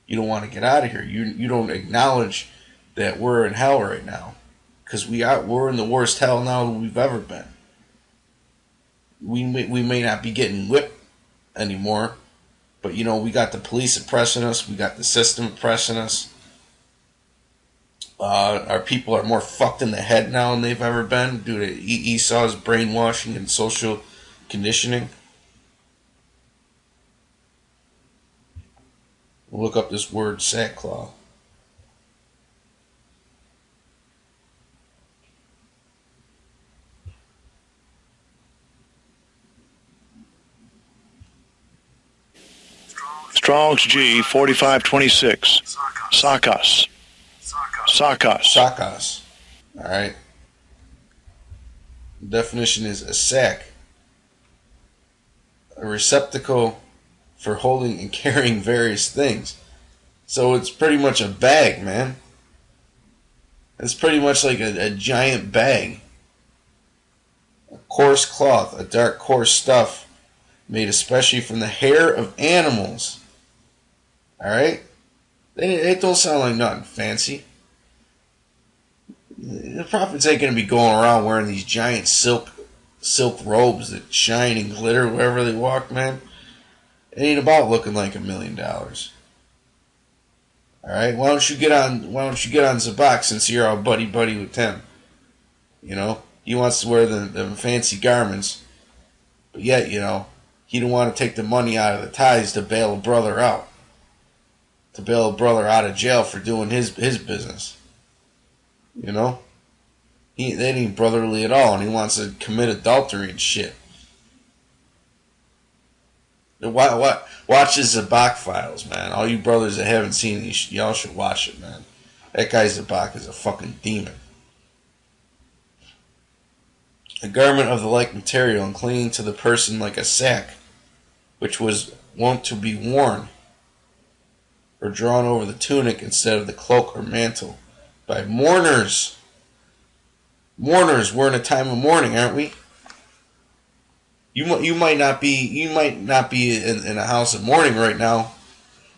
You don't want to get out of here. You don't acknowledge that we're in hell right now, because we're in the worst hell now than we've ever been. We may not be getting whipped anymore, but we got the police oppressing us. We got the system oppressing us. Our people are more fucked in the head now than they've ever been due to Esau's brainwashing and social conditioning. We'll look up this word sackcloth. Strong's G 4526. Sackcloth. Sackcloth. Alright. The definition is a sack, a receptacle for holding and carrying various things. So it's pretty much a bag, man. It's pretty much like a giant bag. A coarse cloth, a dark coarse stuff made especially from the hair of animals. Alright? It don't sound like nothing fancy. The prophets ain't going to be going around wearing these giant silk robes that shine and glitter wherever they walk, man. It ain't about looking like $1 million. Alright? Why don't you get on Zabak, since you're all buddy with Tim? He wants to wear the fancy garments, but yet, he don't want to take the money out of the tithes to bail a brother out. To bail a brother out of jail for doing his business. That ain't brotherly at all, and he wants to commit adultery and shit. Watch his Zabak Files, man. All you brothers that haven't seen these, y'all should watch it, man. That guy Zabak is a fucking demon. A garment of the like material and clinging to the person like a sack, which was wont to be worn or drawn over the tunic instead of the cloak or mantle by mourners. Mourners, we're in a time of mourning, aren't we? You might not be in a house of mourning right now,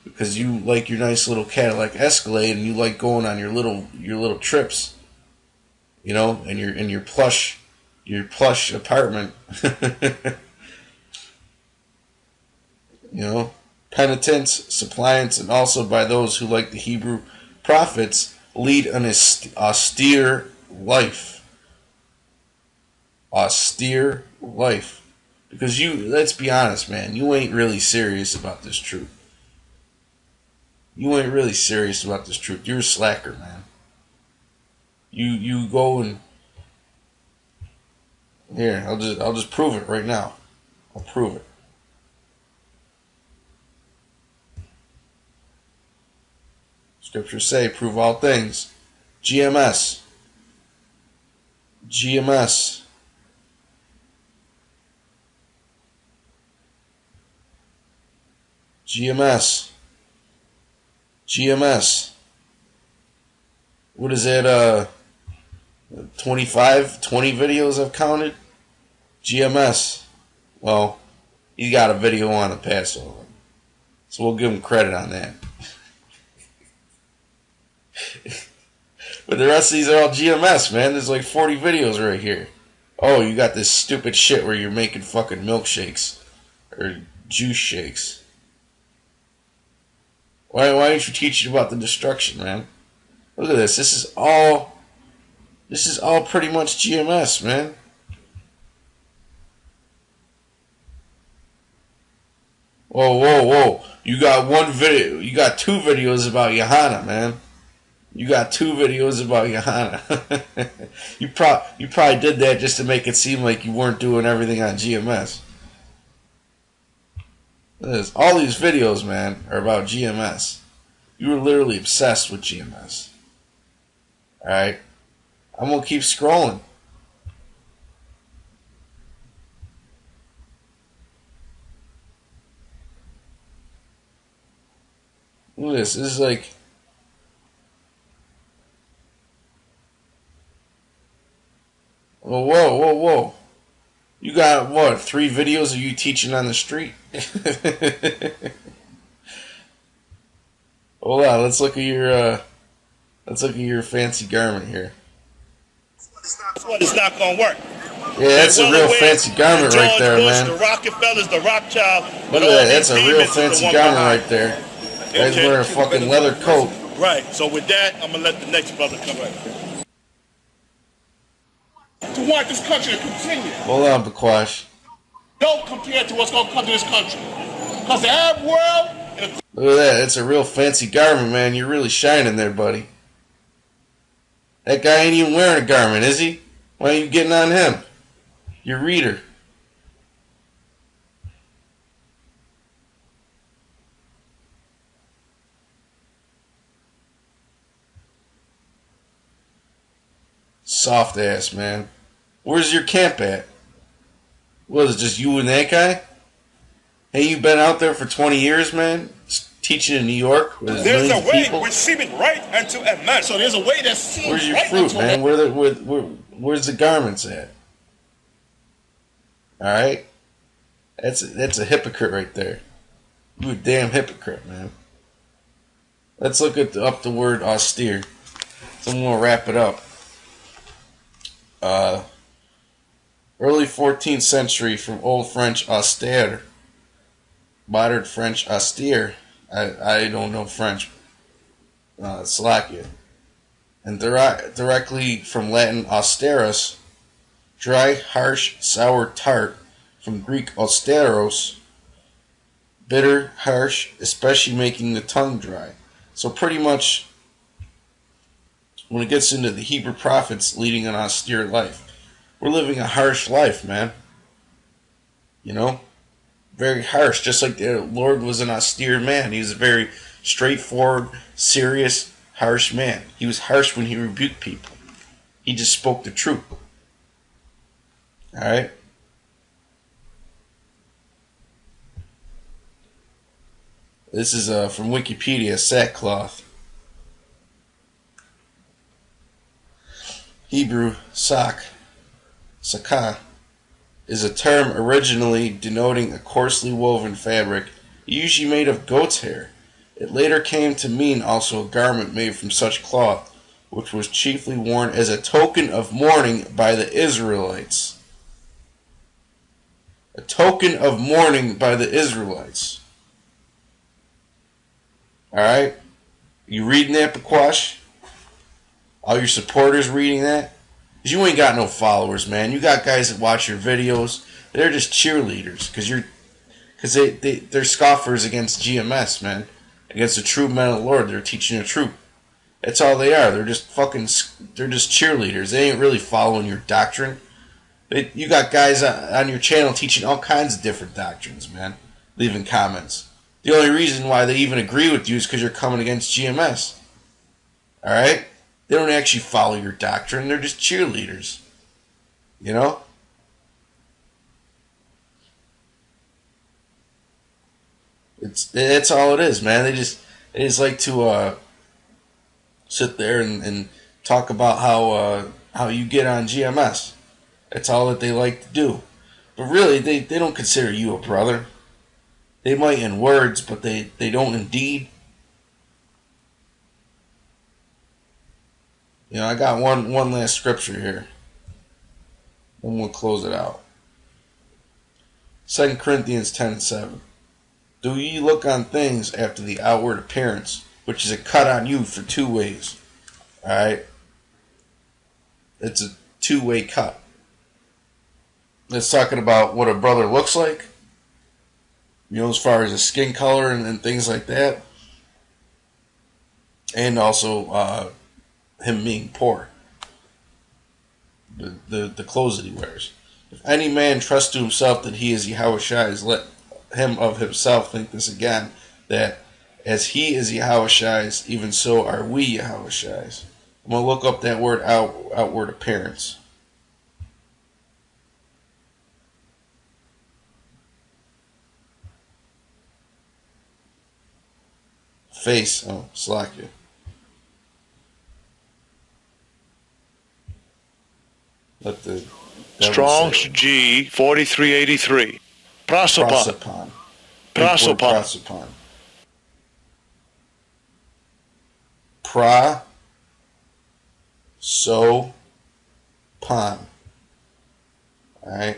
because you like your nice little Cadillac Escalade and you like going on your little trips, and your plush apartment. Penitents, suppliants, and also by those who, like the Hebrew prophets, lead an austere life. Austere life. Because let's be honest, man, you ain't really serious about this truth. You ain't really serious about this truth. You're a slacker, man. You go and here, I'll just prove it right now. I'll prove it. Scriptures say, prove all things. GMS. GMS. GMS. GMS. What is that, 20 videos I've counted? GMS. Well, he got a video on the Passover. So we'll give him credit on that. But the rest of these are all GMS, man. There's like 40 videos right here. Oh, you got this stupid shit where you're making fucking milkshakes. Or juice shakes. Why aren't you teaching about the destruction, man? Look at this. This is all pretty much GMS, man. Whoa. You got one video. You got 2 videos about Johanna, man. You got 2 videos about Johanna. you probably did that just to make it seem like you weren't doing everything on GMS. All these videos, man, are about GMS. You were literally obsessed with GMS. Alright? I'm going to keep scrolling. Look at this. This is like... Whoa. You got, what, 3 videos of you teaching on the street? Hold on, let's look at your fancy garment here. But it's not gonna work. Yeah, that's a real fancy garment right there, Bush, man. the Rockefellers, the Rothschild. Look at that, that's a real fancy garment right there. Guy's wearing a fucking leather coat. Right. So with that, I'm gonna let the next brother come right. To want this country to continue. Hold on, Bakwash. Don't compare to what's gonna come to this country. Because the Arab world. Look at that, it's a real fancy garment, man. You're really shining there, buddy. That guy ain't even wearing a garment, is he? Why are you getting on him? Your reader. Soft ass, man. Where's your camp at? What is it, just you and that guy? Hey, you been out there for 20 years, man? Teaching in New York? There's a way we're seeming right into a man. So there's a way that seems where's your right fruit, into man? Where's the garments at? Alright? That's a hypocrite right there. You a damn hypocrite, man. Let's look up the word austere. So I'm gonna wrap it up. Early 14th century from Old French austère, modern French austere. I don't know French. Slovakia. And directly from Latin austerus, dry, harsh, sour, tart. From Greek austeros, bitter, harsh, especially making the tongue dry. So pretty much, when it gets into the Hebrew prophets leading an austere life, we're living a harsh life, man. You know? Very harsh, just like the Lord was an austere man. He was a very straightforward, serious, harsh man. He was harsh when he rebuked people. He just spoke the truth. Alright? This is from Wikipedia, sackcloth. Hebrew, sakah, is a term originally denoting a coarsely woven fabric, usually made of goat's hair. It later came to mean also a garment made from such cloth, which was chiefly worn as a token of mourning by the Israelites. A token of mourning by the Israelites. Alright? You reading that, Bakwash? All your supporters reading that? Because you ain't got no followers, man. You got guys that watch your videos. They're just cheerleaders. Because they're scoffers against GMS, man. Against the true men of the Lord. They're teaching the truth. That's all they are. They're just cheerleaders. They ain't really following your doctrine. You got guys on your channel teaching all kinds of different doctrines, man. Leaving comments. The only reason why they even agree with you is because you're coming against GMS. Alright? They don't actually follow your doctrine. They're just cheerleaders. You know? That's all it is, man. They just like to sit there and talk about how you get on GMS. That's all that they like to do. But really, they don't consider you a brother. They might in words, but they don't in deed. You know, I got one last scripture here. Then we'll close it out. 2 Corinthians 10:7. Do ye look on things after the outward appearance, which is a cut on you for 2 ways. Alright? It's a 2-way cut. It's talking about what a brother looks like. You know, as far as his skin color and things like that. And also him being poor. The clothes that he wears. If any man trust to himself that he is Yahushua, let him of himself think this again, that as he is Yahushua, even so are we Yahushua. I'm going to look up that word outward appearance. Face. Oh, Slovakia. Let the Strong's G 4383. Prosopan. Prosopan. Prosopan. pra so pan. Alright?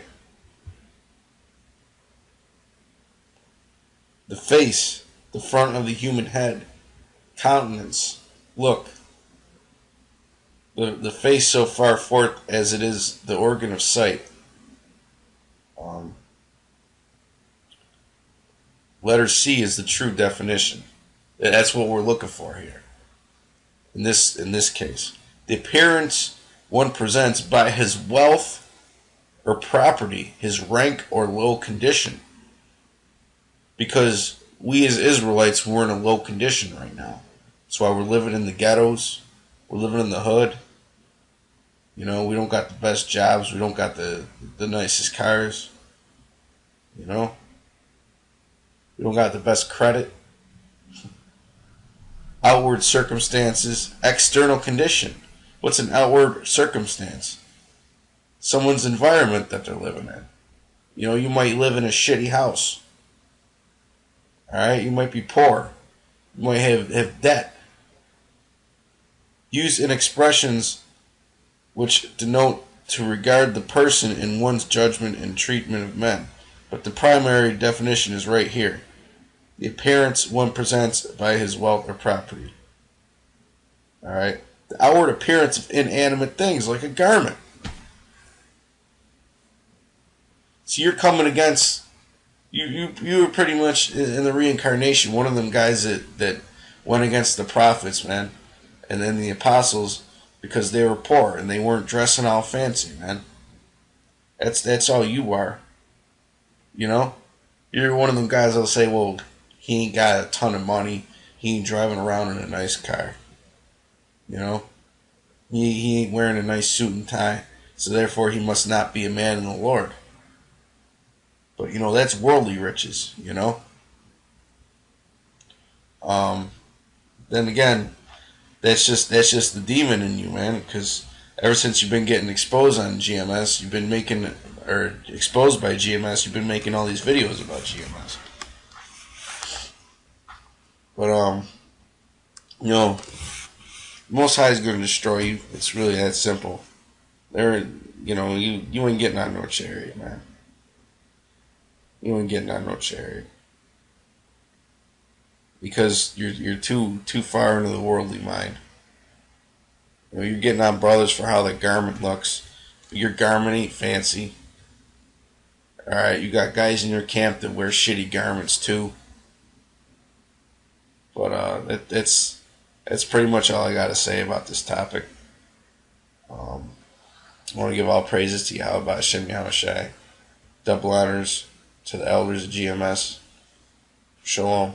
The face, the front of the human head, countenance, look. The face so far forth as it is the organ of sight. Letter C is the true definition. That's what we're looking for here. In this case, the appearance one presents by his wealth or property, his rank or low condition. Because we as Israelites, we're in a low condition right now. That's why we're living in the ghettos. We're living in the hood. You know, we don't got the best jobs. We don't got the nicest cars. You know? We don't got the best credit. Outward circumstances. External condition. What's an outward circumstance? Someone's environment that they're living in. You know, you might live in a shitty house. Alright? You might be poor. You might have debt. Use in expressions which denote to regard the person in one's judgment and treatment of men. But the primary definition is right here. The appearance one presents by his wealth or property. Alright? The outward appearance of inanimate things, like a garment. So you're coming against, you were pretty much in the reincarnation, one of them guys that went against the prophets, man. And then the apostles, because they were poor and they weren't dressing all fancy, man. That's all you are. You know? You're one of them guys that'll say, well, he ain't got a ton of money. He ain't driving around in a nice car. You know? He ain't wearing a nice suit and tie. So therefore he must not be a man in the Lord. But, you know, that's worldly riches, you know? Then again, that's just the demon in you, man. Because ever since you've been getting exposed on GMS, you've been making, or exposed by GMS, you've been making all these videos about GMS. But, you know, Most High is going to destroy you. It's really that simple. You know, you ain't getting on no chariot, man. You ain't getting on no chariot. Because you're too far into the worldly mind. You know, you're getting on brothers for how the garment looks. Your garment ain't fancy. Alright, you got guys in your camp that wear shitty garments too. But that's pretty much all I got to say about this topic. I want to give all praises to Yahweh Hashem Yahushai. Double honors to the elders of GMS. Shalom.